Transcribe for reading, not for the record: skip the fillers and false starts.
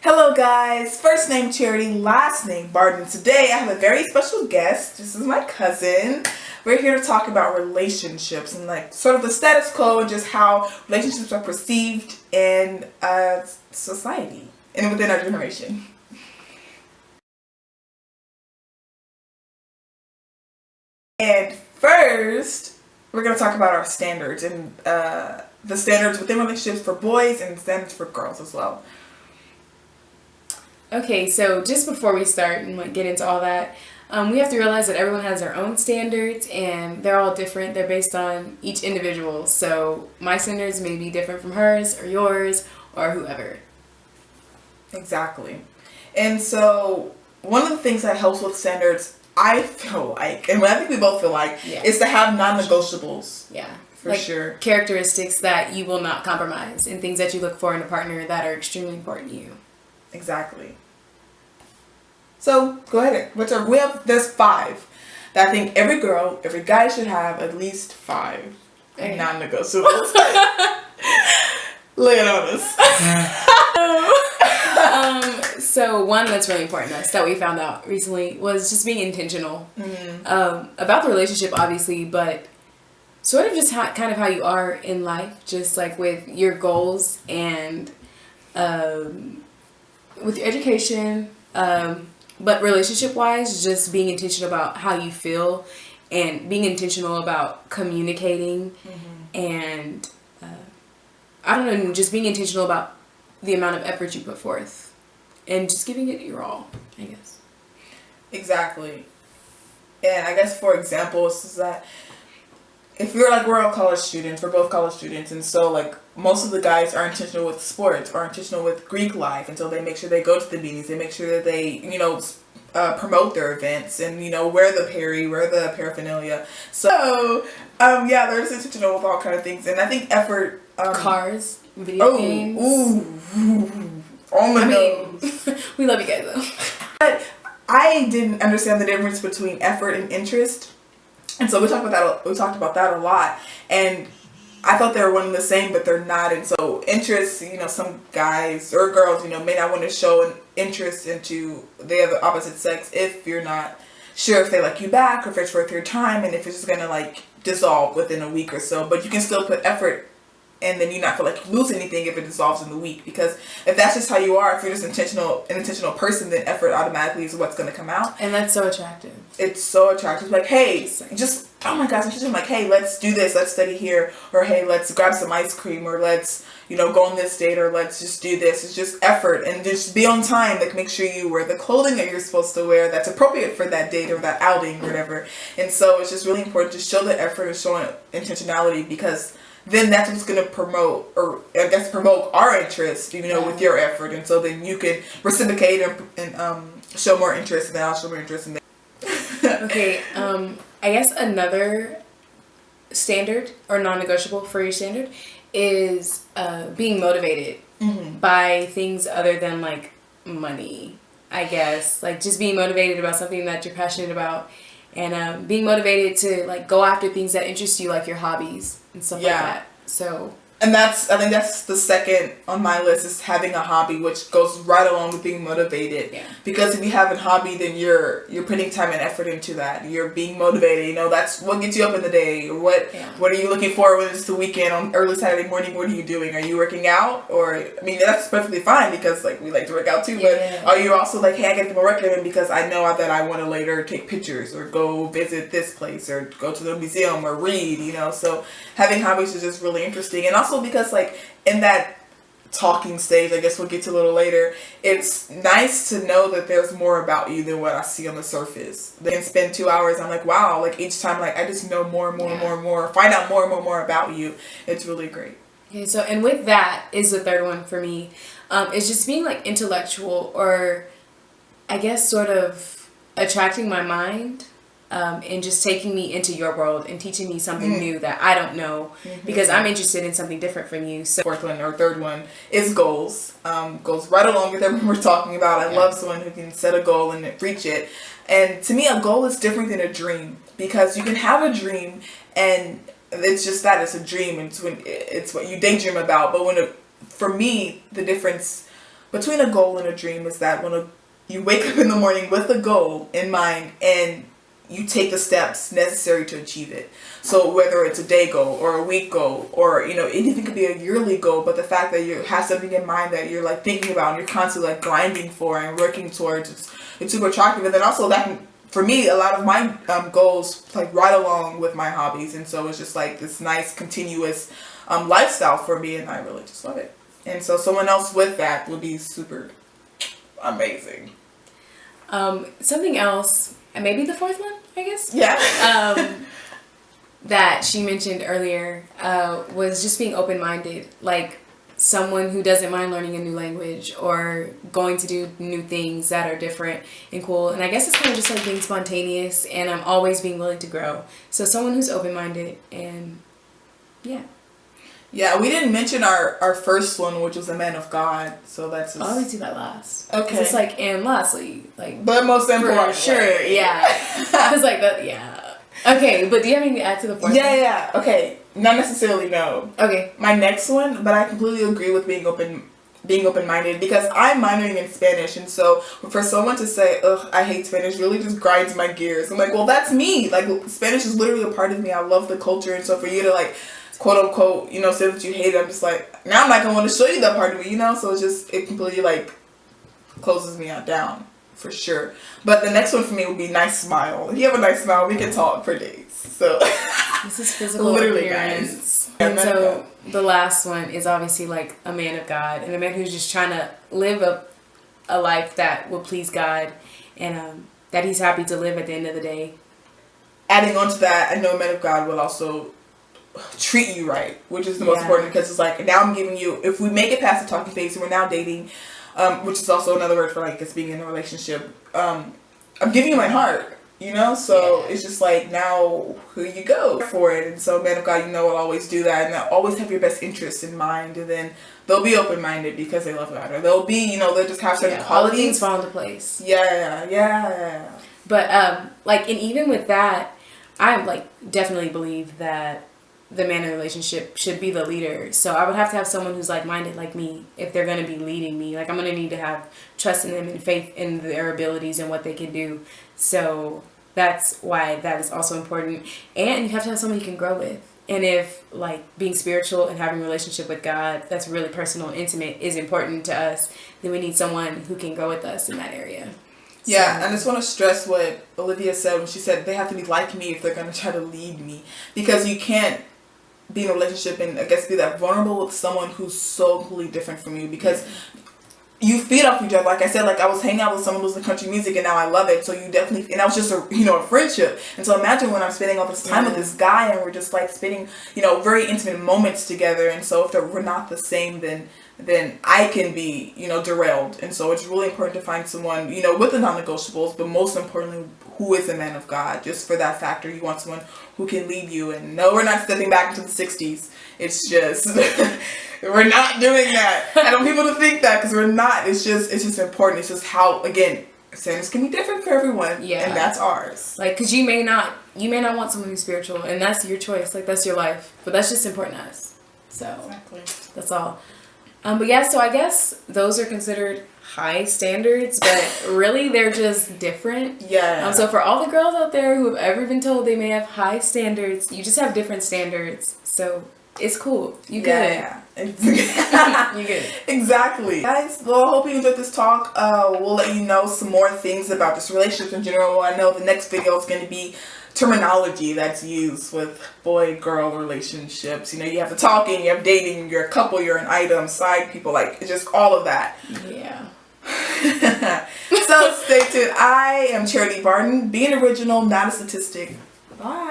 Hello guys, first name Charity, last name Barden. Today I have a very special guest. This is my cousin. We're here to talk about relationships and like sort of the status quo and just how relationships are perceived in society and within our generation. And first, we're going to talk about our standards and the standards within relationships for boys and standards for girls as well. Okay, so just before we start and get into all that, we have to realize that everyone has their own standards and they're all different. They're based on each individual. So my standards may be different from hers or yours or whoever. Exactly. And so one of the things that helps with standards, I feel like, and I think we both feel like, is to have non-negotiables. Yeah. For sure. Characteristics that you will not compromise and things that you look for in a partner that are extremely important to you. Exactly. So go ahead. There's 5 that I think every girl, every guy should have at least 5 non-negotiables. Lay it on us. So one that's really important to us that we found out recently was just being intentional about the relationship, obviously, but sort of just kind of how you are in life, just like with your goals and with your education. But relationship-wise, just being intentional about how you feel and being intentional about communicating and, I don't know, just being intentional about the amount of effort you put forth and just giving it your all, I guess. Exactly. And I guess, for example, is that if we're all college students, we're both college students, and so like most of the guys are intentional with sports, are intentional with Greek life, and so they make sure they go to the meetings, they make sure that they, promote their events and, wear the paraphernalia. So, they're just intentional with all kind of things, and I think effort. Cars, video games. Oh my nose. We love you guys though. But I didn't understand the difference between effort and interest. And so we talked about that a lot, and I thought they were one and the same, but they're not. And so interest, some guys or girls, may not want to show an interest into the other opposite sex if you're not sure if they like you back or if it's worth your time and if it's just gonna like dissolve within a week or so. But you can still put effort, and then you not feel like you lose anything if it dissolves in the week. Because if that's just how you are, if you're just an intentional person, then effort automatically is what's going to come out. And that's so attractive. It's so attractive. Like, hey, oh my gosh, I'm just like, hey, let's do this. Let's study here. Or, hey, let's grab some ice cream. Or let's, go on this date. Or let's just do this. It's just effort. And just be on time. Like, make sure you wear the clothing that you're supposed to wear that's appropriate for that date or that outing or whatever. And so it's just really important to show the effort and show intentionality, because then that's what's going to promote our interest, with your effort. And so then you can reciprocate and show more interest, and then I'll show more interest in that. Okay, I guess another standard or non-negotiable for your standard is being motivated by things other than like money, I guess. Like just being motivated about something that you're passionate about, and being motivated to like go after things that interest you, like your hobbies and stuff like that. So, and I think that's the second on my list, is having a hobby, which goes right along with being motivated. Yeah. Because if you have a hobby, then you're putting time and effort into that. You're being motivated. That's what gets you up in the day. Or what are you looking for when it's the weekend on early Saturday morning? What are you doing? Are you working out? Or that's perfectly fine, because like we like to work out too. But are you also like, hey, I get the workout in because I know that I want to later take pictures or go visit this place or go to the museum or read. So having hobbies is just really interesting. And also because like in that talking stage, I guess we'll get to a little later, it's nice to know that there's more about you than what I see on the surface. Then spend 2 hours, I'm like, wow, like each time, like I just know more and more and more and more, find out more and more about you. It's really great. Okay, so and with that is the third one for me. It's just being like intellectual, or I guess sort of attracting my mind. And just taking me into your world and teaching me something new that I don't know, because I'm interested in something different from you. So fourth one or third one is goals. Goes right along with everything we're talking about. I love someone who can set a goal and reach it. And to me, a goal is different than a dream, because you can have a dream and it's just that, it's a dream, and it's what you daydream about. But for me, the difference between a goal and a dream is that when you wake up in the morning with a goal in mind and you take the steps necessary to achieve it. So whether it's a day goal or a week goal or, you know, it even could be a yearly goal, but the fact that you have something in mind that you're like thinking about and you're constantly like grinding for and working towards, it's super attractive. And then also that can, for me, a lot of my goals like right along with my hobbies. And so it's just like this nice continuous lifestyle for me, and I really just love it. And so someone else with that would be super amazing. Something else, and maybe the fourth one, I guess. Yeah. That she mentioned earlier was just being open-minded. Like someone who doesn't mind learning a new language or going to do new things that are different and cool. And I guess it's kind of just like being spontaneous, and I'm always being willing to grow. So someone who's open-minded, and yeah. Yeah, we didn't mention our first one, which was a man of God. So that's just... I always do that last. Okay. It's like, and lastly, like... But most important. For sure, yeah. Because like that, yeah. Okay, but do you have anything to add to the fourth one? Yeah. Okay. Not necessarily, no. Okay. My next one, but I completely agree with being open-minded, because I'm minoring in Spanish, and so for someone to say, ugh, I hate Spanish, really just grinds my gears. I'm like, well, that's me. Like, Spanish is literally a part of me. I love the culture, and so for you to like, quote unquote, you know, say that you hate it, I'm just like, now I'm not gonna want to show you that part of me, you know? So it's just, it completely like closes me down, for sure. But the next one for me would be nice smile. If you have a nice smile, we can talk for days. So this is physical literally, appearance. guys. And so the last one is obviously like a man of God, and a man who's just trying to live a life that will please God, and that he's happy to live at the end of the day. Adding on to that, I know a man of God will also treat you right, which is the most important, because it's like, now I'm giving you, if we make it past the talking phase and we're now dating, which is also another word for like us being in a relationship, I'm giving you my heart, you know? So it's just like, now here you go for it. And so man of God, you know, will always do that, and they'll always have your best interests in mind, and then they'll be open-minded because they love God, or they'll be, you know, they'll just have certain qualities. All things fall into place. Yeah. But like, and even with that, I like definitely believe that the man in the relationship should be the leader. So I would have to have someone who's like-minded like me if they're going to be leading me. Like, I'm going to need to have trust in them and faith in their abilities and what they can do. So that's why that is also important. And you have to have someone you can grow with. And if like being spiritual and having a relationship with God that's really personal and intimate is important to us, then we need someone who can grow with us in that area. Yeah, and I just want to stress what Olivia said when she said they have to be like me if they're going to try to lead me. Because you can't be in a relationship and I guess be that vulnerable with someone who's so completely different from you, because you feed off each other. Like I said, like I was hanging out with someone who's in country music and now I love it. So you definitely, and that was just a friendship. And so imagine when I'm spending all this time with this guy and we're just like spending, very intimate moments together. And so if we're not the same, then I can be, derailed. And so it's really important to find someone, with the non-negotiables, but most importantly, who is a man of God. Just for that factor, you want someone who can lead you. And no, we're not stepping back into the 60s. It's just, we're not doing that. I don't want people to think that, because we're not. It's just important. It's just how, again, standards can be different for everyone. Yeah. And that's ours. Like, because you may not want someone who's spiritual, and that's your choice. Like, that's your life. But that's just important to us. So, exactly. That's all. But yeah, so I guess those are considered high standards, but really they're just different. Yeah. So for all the girls out there who have ever been told they may have high standards, you just have different standards. So it's cool. You good. Yeah. You good. Exactly. Guys, well, I hope you enjoyed this talk. We'll let you know some more things about just relationships in general. I know the next video is going to be terminology that's used with boy-girl relationships. You have the talking, you have dating, you're a couple, you're an item, side people, like, it's just all of that. Yeah. So stay tuned. I am Charity Barton. Be an original, not a statistic. Bye.